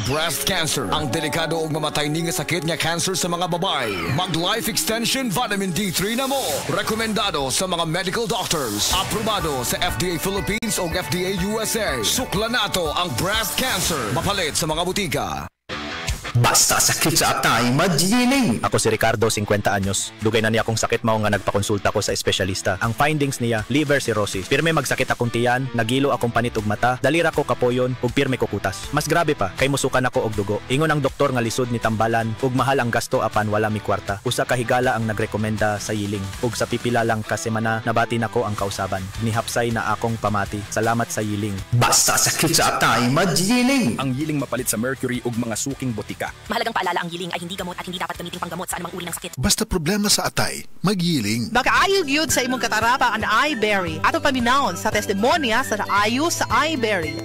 breast cancer. Ang delikado ug mamatay ni nga sakit nga cancer sa mga babae. Mag Life Extension Vitamin D3 na mo. Rekomendado sa mga medical doctors. Aprobado sa FDA Philippines ug FDA USA. Sukla nato ang breast cancer. Mapalit sa mga butika. Basta sakit sa atay, magyiling. Ako si Ricardo, 50 anyos. Dugay na niya akong sakit mao nga nagpakonsulta ko sa espesyalista. Ang findings niya, liver cirrhosis. Pirme magsakit akong tiyan, nagilo akong panit ug mata, dalira ko kapoyon ug pirme ko kutas. Mas grabe pa, kay musukan ako og dugo. Ingon ang doktor nga lisod ni tambalan ug mahal ang gasto apan wala mi kwarta. Usa ka higala ang nagrekomenda sa yiling. Ug sa pipila lang ka semana nabati nako ang kausaban. Nihapsay na akong pamati. Salamat sa yiling. Basta sakit sa atay, magyiling. Ang yiling mapalit sa mercury ug mga suking botika. Mahalagang paalala, ang yiling ay hindi gamot at hindi dapat gamitin panggamot sa anumang uri ng sakit. Basta problema sa atay, magyiling. Makaayog yun sa imong katarapa ang iBerry. Ato paminahon sa testimonya sa naayo sa iBerry.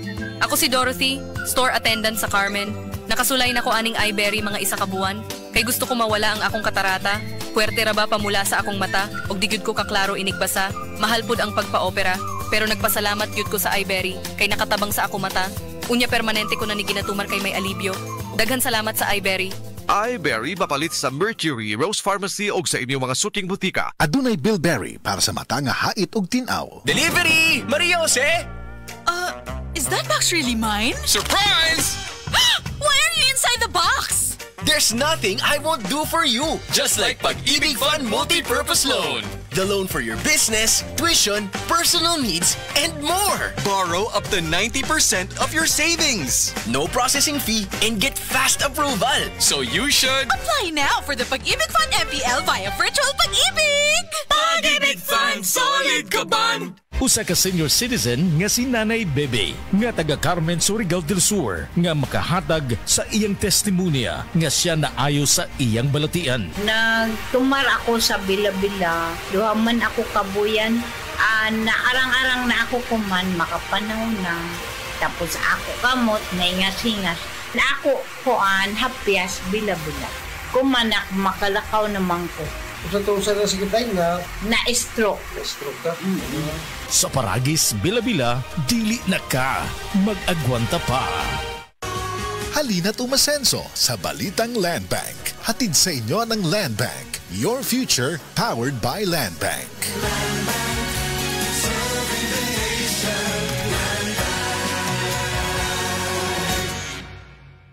Ako si Dorothy, store attendant sa Carmen. Nakasulay na ko aning iBerry mga isa ka buwan. Kay gusto ko mawala ang akong katarata. Puwerte ra ba pamula sa akong mata? Og di gyud ko kaklaro inigbasa. Mahal pud ang pagpa-opera. Pero nagpasalamat gyud ko sa iBerry. Kay nakatabang sa akong mata. Unya permanente ko na ni ginatuman kay may alibyo. Daghan salamat sa iBerry. iBerry mapalit sa Mercury, Rose Pharmacy o sa inyong mga suking butika. Adunay Bilberry para sa mata nga hait ug tinaw. Delivery! Maria Jose! Is that box really mine? Surprise! Why are you inside the box? There's nothing I won't do for you. Just like Pag-ibig Fund Multi-Purpose Loan. The loan for your business, tuition, personal needs, and more. Borrow up to 90% of your savings. No processing fee and get fast approval. So you should Apply now for the Pag-ibig Fund MPL via Virtual Pag-ibig! Pag-ibig Fund Solid Kaban. Usa ka senior citizen nga si Nanay Bebe nga taga Carmen, Surigao del Sur nga makahatag sa iyang testimonya nga siya naayo sa iyang balatian. Nagtumar ako sa Bila-Bila, duha man ako kabuyan, naarang-arang na ako kuman makapanahon na. Tapos ako kamot na ingas-ingas. Na ako kuan hapyas Bila-Bila. Kumanak makalakaw naman ko. Sa na sa kitay nga na-stroke. Na-stroke ka? Sa Paragis, Bila-Bila, dili na ka. Mag-agwanta pa. Halina't umasenso sa Balitang Land Bank. Hatid sa inyo ng Land Bank. Your future powered by Land Bank.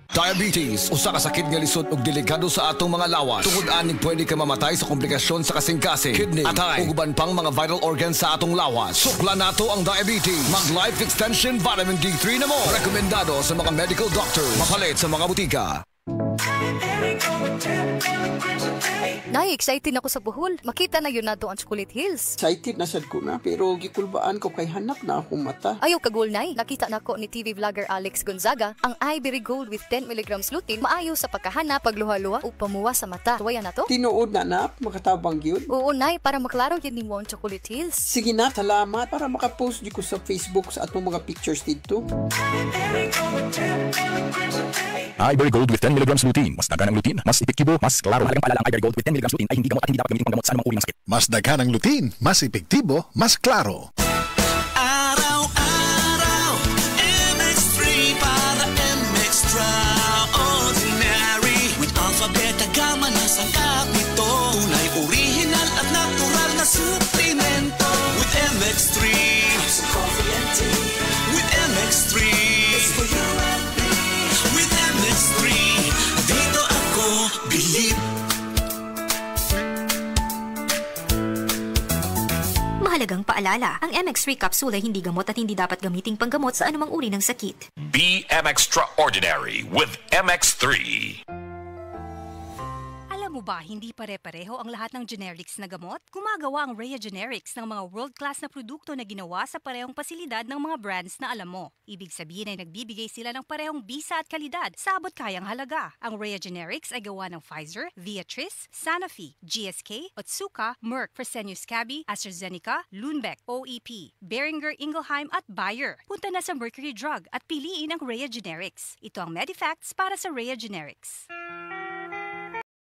Diabetes, usa ka sakit nga lisod ug delikado sa atong mga lawas. Tungod ani pwede ka mamatay sa komplikasyon sa kasing-kasing, kidney, atay, ug uban pang mga vital organs sa atong lawas. Sukla nato ang diabetes. Mag Life Extension Vitamin D3 na mo. Rekomendado sa mga medical doctors. Mapalit sa mga butika. Nay, excited ako sa Bohol. Makita na yun nato ang Chocolate Hills. Excited na sad ko na, pero gikulbaan ko kay hanap na akong mata. Ayaw kagul, Nay. Nakita na ko ni TV vlogger Alex Gonzaga ang iBerry Gold with 10 mg lutein maayo sa pagkahanap, pagluha-luha o pamuwa sa mata. Tuwaya na to? Tinuod na, makatabang yun. Oo, Nay, para maklaro yun ni mo ang Chocolate Hills. Sige na, salamat. Para makapost di ko sa Facebook sa atong mga pictures dito. iBerry Gold with 10 mg lutein. Mas dagan ang lutein, mas epektibo, mas klaro. Mahalagang paalala, ang iBerry Gold with 10 mg lutein ay hindi gamot at hindi dapat gamitin panggamot sa anumang uri ng sakit. Mas daghan ang lutein, mas epektibo, mas klaro. Araw-araw, MX3 para MX-Traordinary. With Alpha, Beta, Gamma na sangkap nito. Tunay, original at natural na suplemento. With MX3, it's coffee and tea. With MX3, it's for you and me. With MX3, dito ako bilib. Mahalagang paalala, ang MX3 capsule ay hindi gamot at hindi dapat gamiting panggamot sa anumang uri ng sakit. Be Extraordinary with MX3. Alam mo ba, hindi pare-pareho ang lahat ng generics na gamot? Gumagawa ang Rhea Generics ng mga world-class na produkto na ginawa sa parehong pasilidad ng mga brands na alam mo. Ibig sabihin ay nagbibigay sila ng parehong bisa at kalidad sa abot kayang halaga. Ang Rhea Generics ay gawa ng Pfizer, Viatris, Sanofi, GSK, Otsuka, Merck, Fresenius Kabi, AstraZeneca, Lundbeck, OEP, Boehringer Ingelheim at Bayer. Punta na sa Mercury Drug at piliin ang Rhea Generics. Ito ang Medifacts para sa Rhea Generics.